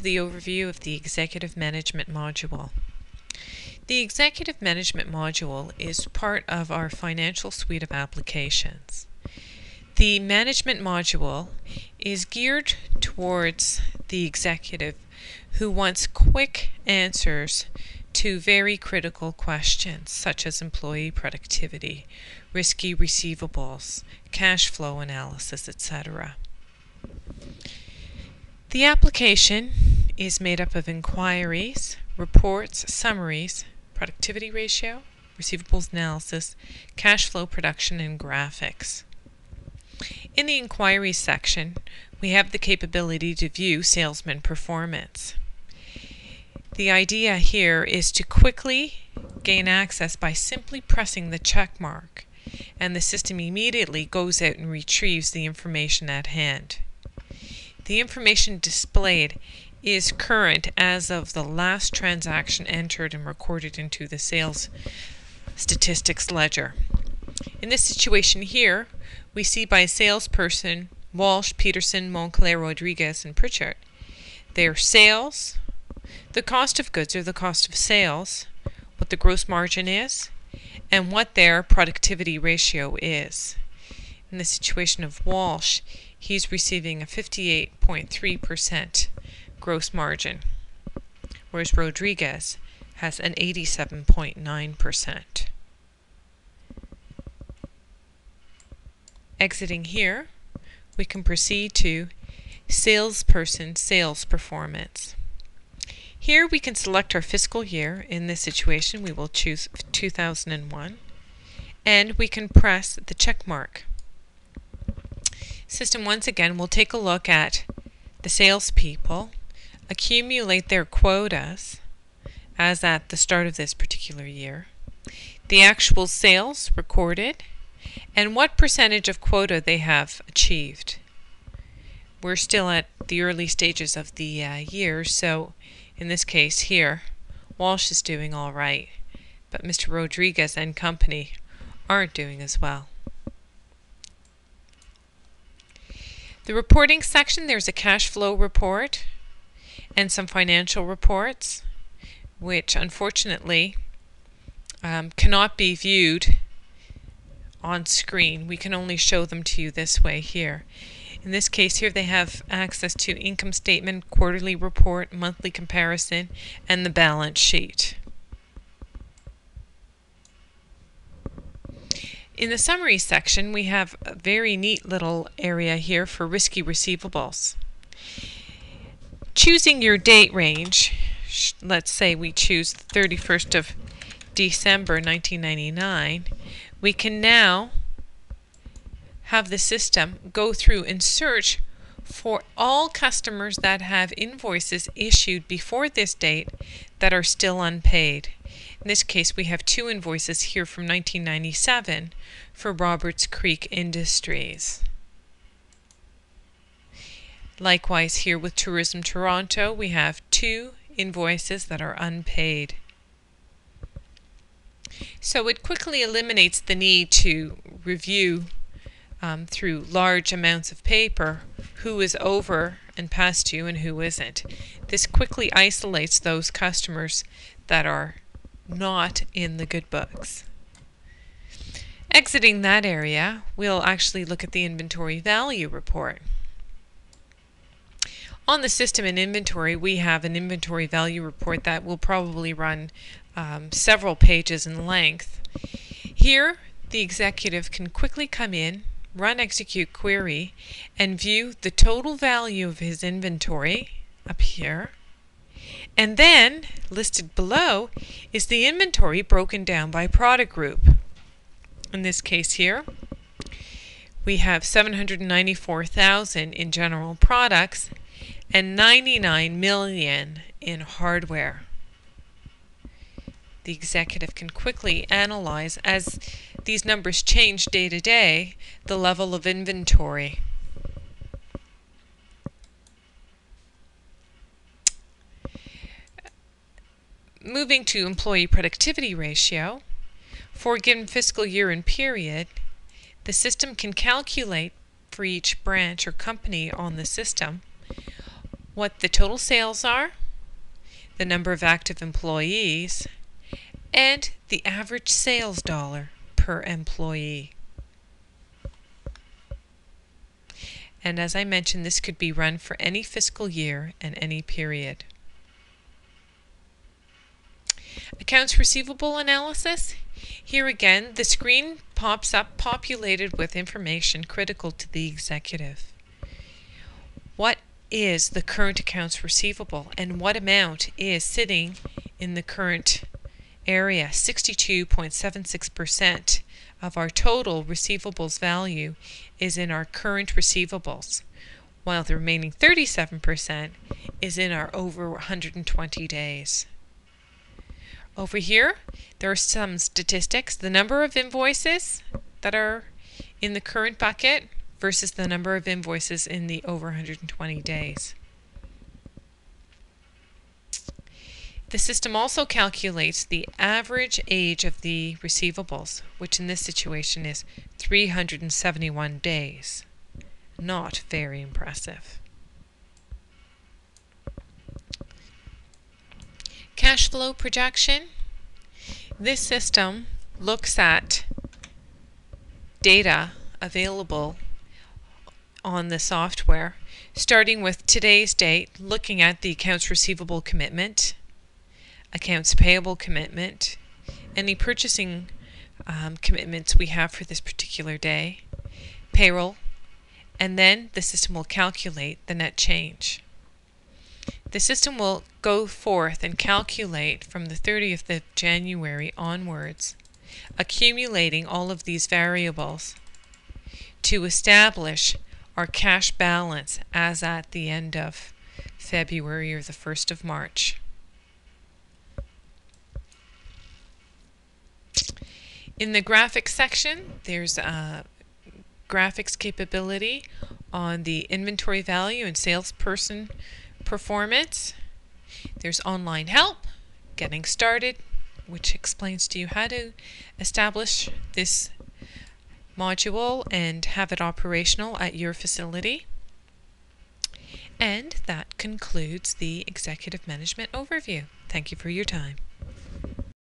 to the overview of the Executive Management module. The Executive Management module is part of our financial suite of applications. The Management module is geared towards the executive who wants quick answers to very critical questions such as employee productivity, risky receivables, cash flow analysis, etc. The application is made up of inquiries, reports, summaries, productivity ratio, receivables analysis, cash flow production, and graphics. In the inquiries section, we have the capability to view salesman performance. The idea here is to quickly gain access by simply pressing the check mark, and the system immediately goes out and retrieves the information at hand. The information displayed is current as of the last transaction entered and recorded into the sales statistics ledger. In this situation here, we see by salesperson Walsh, Peterson, Moncler, Rodriguez, and Pritchard their sales, the cost of goods or the cost of sales, what the gross margin is, and what their productivity ratio is. In the situation of Walsh, he's receiving a 58.3% gross margin, whereas Rodriguez has an 87.9%. Exiting here, we can proceed to salesperson sales performance. Here we can select our fiscal year. In this situation, we will choose 2001, and we can press the check mark. System once again will take a look at the salespeople, accumulate their quotas as at the start of this particular year, the actual sales recorded, and what percentage of quota they have achieved. We're still at the early stages of the year, so in this case here, Walsh is doing all right, but Mr. Rodriguez and company aren't doing as well. The reporting section, there's a cash flow report and some financial reports, which unfortunately cannot be viewed on screen. We can only show them to you this way here. In this case here, they have access to income statement, quarterly report, monthly comparison, and the balance sheet. In the summary section, we have a very neat little area here for risky receivables. Choosing your date range, let's say we choose the 31st of December 1999, we can now have the system go through and search for all customers that have invoices issued before this date that are still unpaid. In this case, we have two invoices here from 1997 for Roberts Creek Industries. Likewise here with Tourism Toronto, we have two invoices that are unpaid. So it quickly eliminates the need to review through large amounts of paper who is over and past due and who isn't. This quickly isolates those customers that are not in the good books. Exiting that area, we'll actually look at the inventory value report. On the system and inventory, we have an inventory value report that will probably run several pages in length. Here, the executive can quickly come in, run execute query, and view the total value of his inventory up here. And then, listed below, is the inventory broken down by product group. In this case here, we have 794,000 in general products and 99 million in hardware. The executive can quickly analyze, as these numbers change day to day, the level of inventory. Moving to employee productivity ratio, for a given fiscal year and period, the system can calculate for each branch or company on the system what the total sales are, the number of active employees, and the average sales dollar per employee. And as I mentioned, this could be run for any fiscal year and any period. Accounts receivable analysis. Here again, the screen pops up populated with information critical to the executive. What is the current accounts receivable and what amount is sitting in the current area? 62.76% of our total receivables value is in our current receivables, while the remaining 37% is in our over 120 days. Over here, there are some statistics. The number of invoices that are in the current bucket versus the number of invoices in the over 120 days. The system also calculates the average age of the receivables, which in this situation is 371 days. Not very impressive. Cash flow projection. This system looks at data available on the software, starting with today's date, looking at the accounts receivable commitment, accounts payable commitment, any purchasing commitments we have for this particular day, payroll, and then the system will calculate the net change. The system will go forth and calculate from the 30th of January onwards, accumulating all of these variables to establish our cash balance as at the end of February or the 1st of March. In the graphics section, there's a graphics capability on the inventory value and salesperson performance. There's online help, getting started, which explains to you how to establish this module and have it operational at your facility. And that concludes the executive management overview. Thank you for your time.